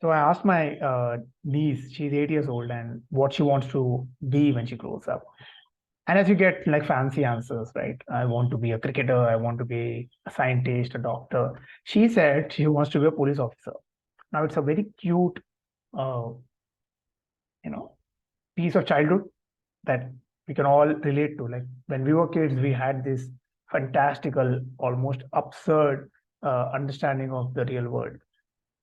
So I asked my niece, she's 8 years old, and what she wants to be when she grows up. And as you get like fancy answers, right? I want to be a cricketer, I want to be a scientist, a doctor. She said she wants to be a police officer. Now it's a very cute, uh, you know, piece of childhood that we can all relate to. Like when we were kids, we had this fantastical, almost absurd understanding of the real world.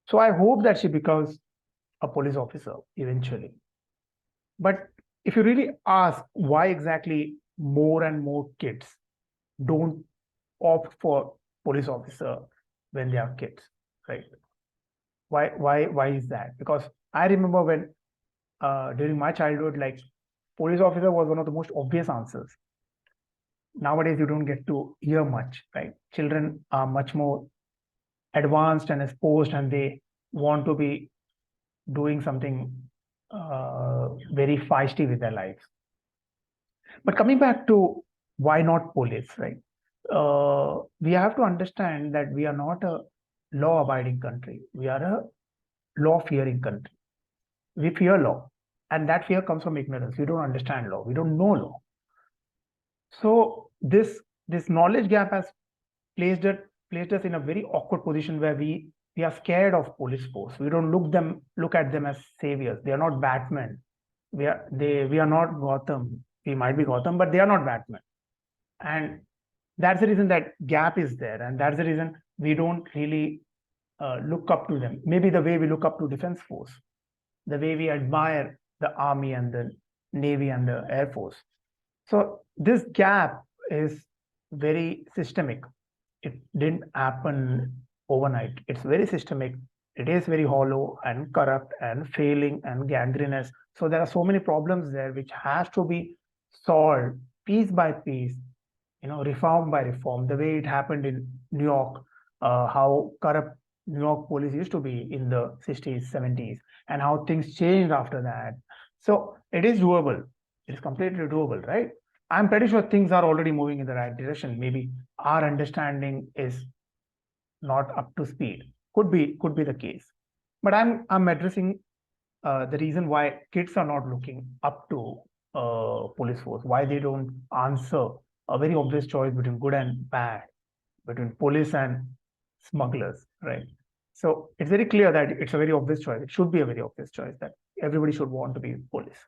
So I hope that she becomes a police officer eventually. But if you really ask why exactly more and more kids don't opt for police officer when they are kids, right? Why is that? Because I remember when during my childhood, like police officer was one of the most obvious answers. Nowadays, you don't get to hear much, right? Children are much more advanced and exposed, and they want to be doing something very feisty with their lives. But coming back to why not police, right? We have to understand that we are not a law-abiding country. We are a law-fearing country. We fear law, and that fear comes from ignorance. We don't understand law. We don't know law. So this knowledge gap has placed us in a very awkward position where we are scared of police force. We don't look at them as saviors. They are not Batman. We are not Gotham. We might be Gotham, but they are not Batman. And that's the reason that gap is there, and that's the reason we don't really look up to them. Maybe the way we look up to defense force, the way we admire the army and the navy and the air force. So this gap is very systemic. It didn't happen overnight. It's very systemic. It is very hollow and corrupt and failing and gangrenous. So there are so many problems there which has to be solved piece by piece, reform by reform. The way it happened in New York, how corrupt New York police used to be in the 60s, 70s, and how things changed after that. So it is doable. It is completely doable, right? I'm pretty sure things are already moving in the right direction. Maybe our understanding is not up to speed. Could be the case. But I'm addressing the reason why kids are not looking up to police force, why they don't answer a very obvious choice between good and bad, between police and smugglers, right? So it's very clear that it's a very obvious choice. It should be a very obvious choice that everybody should want to be police.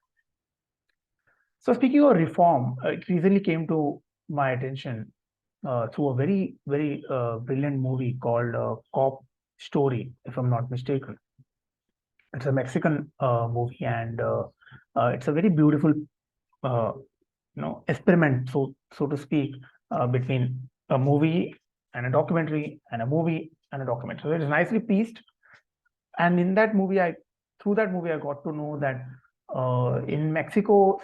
So speaking of reform, it recently came to my attention through a very, very brilliant movie called Cop Story, if I'm not mistaken. It's a Mexican movie, and it's a very beautiful, experiment, so to speak, between a movie and a documentary, and a movie and a documentary. So it is nicely pieced. And in that movie, through that movie, I got to know that in Mexico,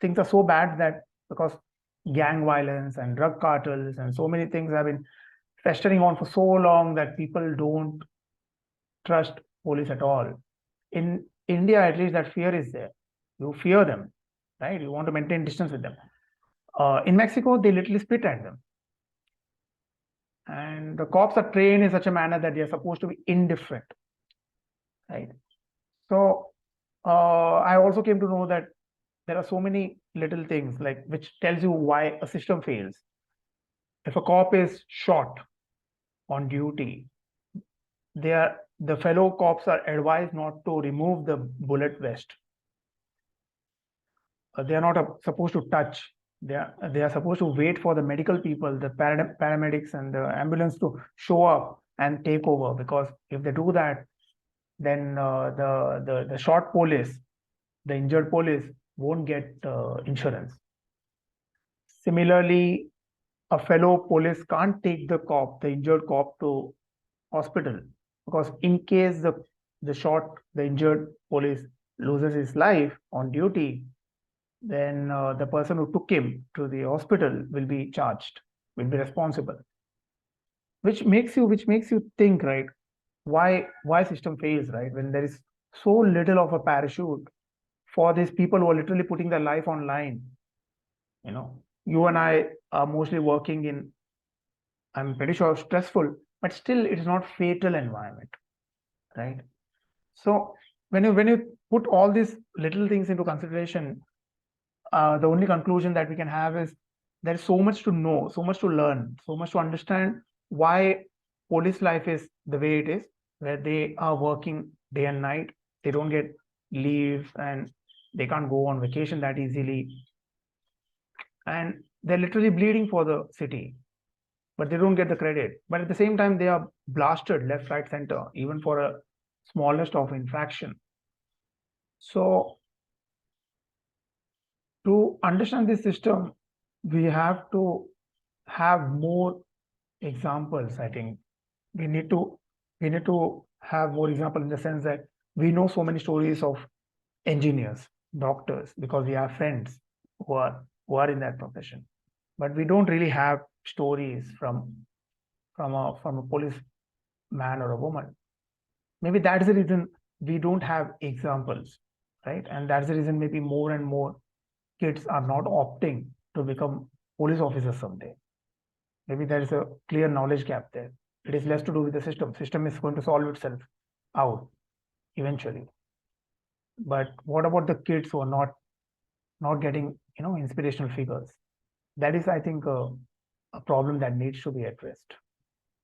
things are so bad that because gang violence and drug cartels and so many things have been festering on for so long that people don't trust police at all. In India, at least, that fear is there. You fear them, right? You want to maintain distance with them. In Mexico, they literally spit at them. And the cops are trained in such a manner that they are supposed to be indifferent, right? So I also came to know that there are so many little things like which tells you why a system fails. If a cop is shot on duty, the fellow cops are advised not to remove the bullet vest. They are not supposed to touch. They are supposed to wait for the medical people, the paramedics and the ambulance to show up and take over. Because if they do that, then the shot police, the injured police, won't get insurance. Similarly, a fellow police can't take the injured cop to hospital, because in case the injured police loses his life on duty, then the person who took him to the hospital will be charged, will be responsible. Which makes you think, right? Why system fails, right? When there is so little of a parachute for these people who are literally putting their life on line. You and I are mostly working in, I'm pretty sure, stressful, but still it is not fatal environment, right? So when you put all these little things into consideration, the only conclusion that we can have is there is so much to know, so much to learn, so much to understand why police life is the way it is, where they are working day and night, they don't get leave, and they can't go on vacation that easily, and they're literally bleeding for the city, but they don't get the credit. But at the same time, they are blasted left, right, center, even for a smallest of infraction. So to understand this system, we have to have more examples. I think we need to have more example in the sense that we know so many stories of engineers, doctors, because we have friends who are in that profession, but we don't really have stories from a policeman or a woman. Maybe that's the reason we don't have examples, right? And that's the reason maybe more and more kids are not opting to become police officers someday. Maybe there is a clear knowledge gap there. It is less to do with the system. System is going to solve itself out eventually. But what about the kids who are not getting inspirational figures? That is, I think, a problem that needs to be addressed.